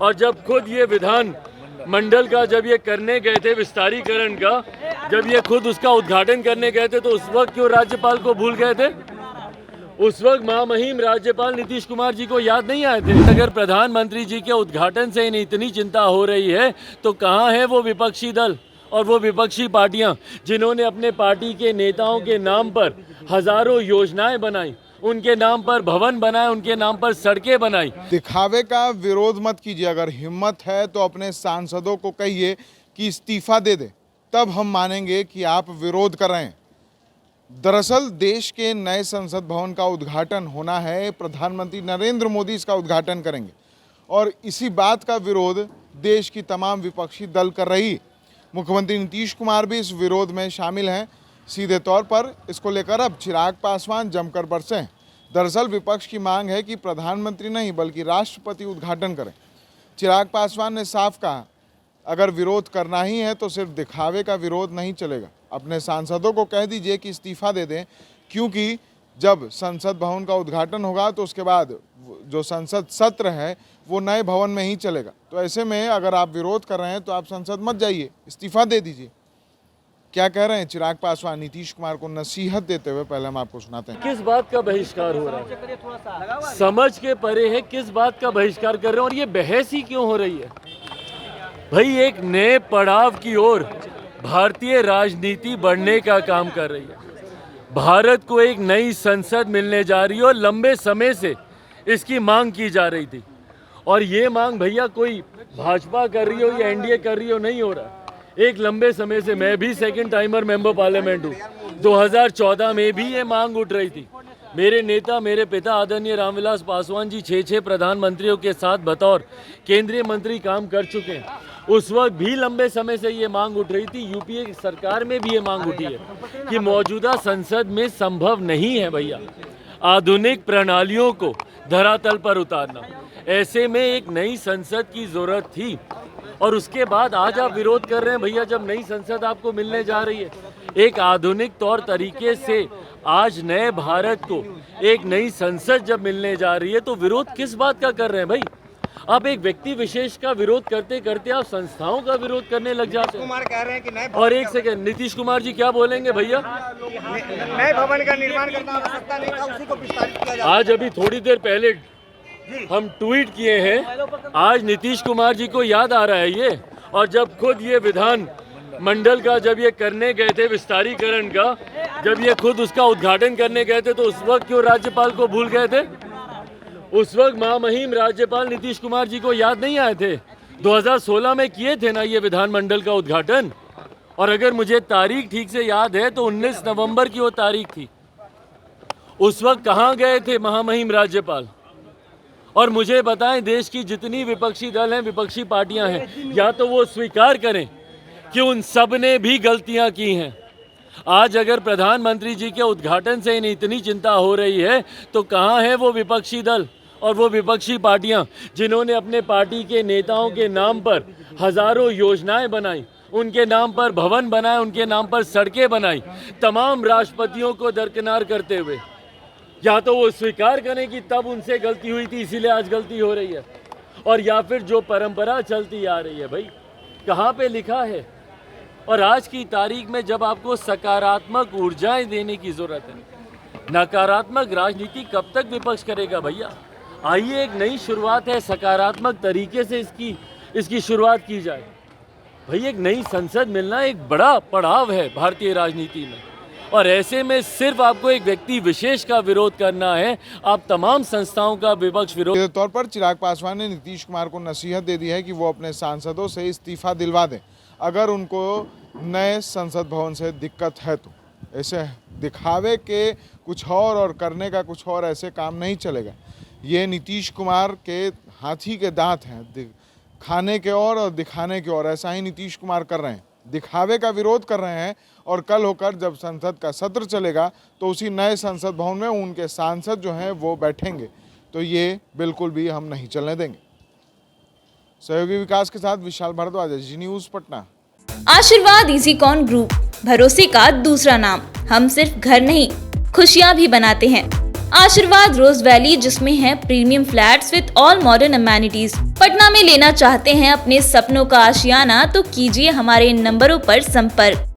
और जब खुद ये विधान मंडल का जब ये करने गए थे विस्तारीकरण का, जब ये खुद उसका उद्घाटन करने गए थे, तो उस वक्त क्यों राज्यपाल को भूल गए थे? उस वक्त महामहिम राज्यपाल नीतीश कुमार जी को याद नहीं आए थे? अगर प्रधानमंत्री जी के उद्घाटन से इतनी चिंता हो रही है तो कहाँ है वो विपक्षी दल और वो विपक्षी पार्टियां जिन्होंने अपने पार्टी के नेताओं के नाम पर हजारों योजनाएं बनाई, उनके नाम पर भवन बनाए, उनके नाम पर सड़कें बनाई। दिखावे का विरोध मत कीजिए। अगर हिम्मत है तो अपने सांसदों को कहिए कि इस्तीफा दे दे, तब हम मानेंगे कि आप विरोध कर रहे हैं। दरअसल देश के नए संसद भवन का उद्घाटन होना है, प्रधानमंत्री नरेंद्र मोदी इसका उद्घाटन करेंगे और इसी बात का विरोध देश की तमाम विपक्षी दल कर रही। मुख्यमंत्री नीतीश कुमार भी इस विरोध में शामिल हैं। सीधे तौर पर इसको लेकर अब चिराग पासवान जमकर बरसे हैं। दरअसल विपक्ष की मांग है कि प्रधानमंत्री नहीं बल्कि राष्ट्रपति उद्घाटन करें। चिराग पासवान ने साफ कहा, अगर विरोध करना ही है तो सिर्फ दिखावे का विरोध नहीं चलेगा। अपने सांसदों को कह दीजिए कि इस्तीफा दे दें, क्योंकि जब संसद भवन का उद्घाटन होगा तो उसके बाद जो संसद सत्र है वो नए भवन में ही चलेगा। तो ऐसे में अगर आप विरोध कर रहे हैं तो आप संसद मत जाइए, इस्तीफा दे दीजिए। क्या कह रहे हैं चिराग पासवान नीतीश कुमार को नसीहत देते हुए, पहले हम आपको सुनाते हैं। किस बात का बहिष्कार हो रहा है, समझ के परे है किस बात का बहिष्कार कर रहे हैं और ये बहस ही क्यों हो रही है? भाई एक नए पड़ाव की ओर भारतीय राजनीति बढ़ने का काम कर रही है। भारत को एक नई संसद मिलने जा रही है और लंबे समय से इसकी मांग की जा रही थी और ये मांग भैया कोई भाजपा कर रही हो या एनडीए कर रही हो नहीं हो रहा। एक लंबे समय से, मैं भी सेकंड टाइमर मेंबर पार्लियामेंट हूँ, 2014 में भी ये मांग उठ रही थी। मेरे नेता, मेरे पिता आदरणीय रामविलास पासवान जी 6 प्रधानमंत्रियों के साथ बतौर केंद्रीय मंत्री काम कर चुके हैं। उस वक्त भी लंबे समय से ये मांग उठ रही थी। यूपीए की सरकार में भी ये मांग उठी है कि मौजूदा संसद में संभव नहीं है भैया आधुनिक प्रणालियों को धरातल पर उतारना। ऐसे में एक नई संसद की जरूरत थी और उसके बाद आज आप विरोध कर रहे हैं भैया, जब नई संसद आपको मिलने जा रही है एक आधुनिक तौर तरीके से। आज नए भारत को एक नई संसद जब मिलने जा रही है तो विरोध किस बात का कर रहे हैं भाई? आप एक व्यक्ति विशेष का विरोध करते करते आप संस्थाओं का विरोध करने लग जाते हैं। कुमार कह रहे हैं कि नए और एक सेकंड, नीतीश कुमार जी क्या बोलेंगे भैया? नए भवन का निर्माण करना आवश्यकता नहीं था, उसी को विस्तारित किया जाए। आज अभी थोड़ी देर पहले हम ट्वीट किए हैं, आज नीतीश कुमार जी को याद आ रहा है ये। और जब खुद ये विधान मंडल का जब ये करने गए थे विस्तारीकरण का, जब ये खुद उसका उद्घाटन करने गए थे, तो उस वक्त क्यों राज्यपाल को भूल गए थे? उस वक्त महामहिम राज्यपाल नीतीश कुमार जी को याद नहीं आए थे? 2016 में किए थे ना ये विधानमंडल का उद्घाटन। और अगर मुझे तारीख ठीक से याद है तो 19 नवंबर की वो तारीख थी। उस वक्त कहाँ गए थे महामहिम राज्यपाल? और मुझे बताएं, देश की जितनी विपक्षी दल हैं, विपक्षी पार्टियां हैं, या तो वो स्वीकार करें कि उन सब ने भी गलतियां की हैं। आज अगर प्रधानमंत्री जी के उद्घाटन से इतनी चिंता हो रही है तो कहाँ है वो विपक्षी दल और वो विपक्षी पार्टियां जिन्होंने अपने पार्टी के नेताओं के नाम पर हजारों योजनाएं बनाई, उनके नाम पर भवन बनाए, उनके नाम पर सड़कें बनाई, तमाम राष्ट्रपतियों को दरकिनार करते हुए। या तो वो स्वीकार करें कि तब उनसे गलती हुई थी इसीलिए आज गलती हो रही है, और या फिर जो परंपरा चलती आ रही है भाई कहाँ पे लिखा है? और आज की तारीख में जब आपको सकारात्मक ऊर्जाएं देने की जरूरत है, नकारात्मक राजनीति कब तक विपक्ष करेगा भैया? आइए एक नई शुरुआत है, सकारात्मक तरीके से इसकी शुरुआत की जाए। भाई एक नई संसद मिलना एक बड़ा पड़ाव है भारतीय राजनीति में, और ऐसे में सिर्फ आपको एक व्यक्ति विशेष का विरोध करना है, आप तमाम संस्थाओं का विपक्ष विरोध। सीधे तौर पर चिराग पासवान ने नीतीश कुमार को नसीहत दे दी है कि वो अपने सांसदों से इस्तीफा दिलवा दें अगर उनको नए संसद भवन से दिक्कत है तो। ऐसे दिखावे के कुछ और करने का कुछ और, ऐसे काम नहीं चलेगा। ये नीतीश कुमार के हाथी के दांत हैं, खाने के और दिखाने के और। ऐसा ही नीतीश कुमार कर रहे हैं, दिखावे का विरोध कर रहे हैं। और कल होकर जब संसद का सत्र चलेगा तो उसी नए संसद भवन में उनके सांसद जो हैं वो बैठेंगे, तो ये बिल्कुल भी हम नहीं चलने देंगे। सहयोगी विकास के साथ विशाल भारद्वाज, जी न्यूज़ पटना। आशीर्वाद इजीकॉन ग्रुप, भरोसे का दूसरा नाम। हम सिर्फ घर नहीं खुशियां भी बनाते हैं। आशीर्वाद रोज वैली, जिसमें है premium flats with all modern amenities. Patna में लेना चाहते हैं अपने सपनों का आशियाना, तो कीजिए हमारे इन नंबरों पर संपर्क।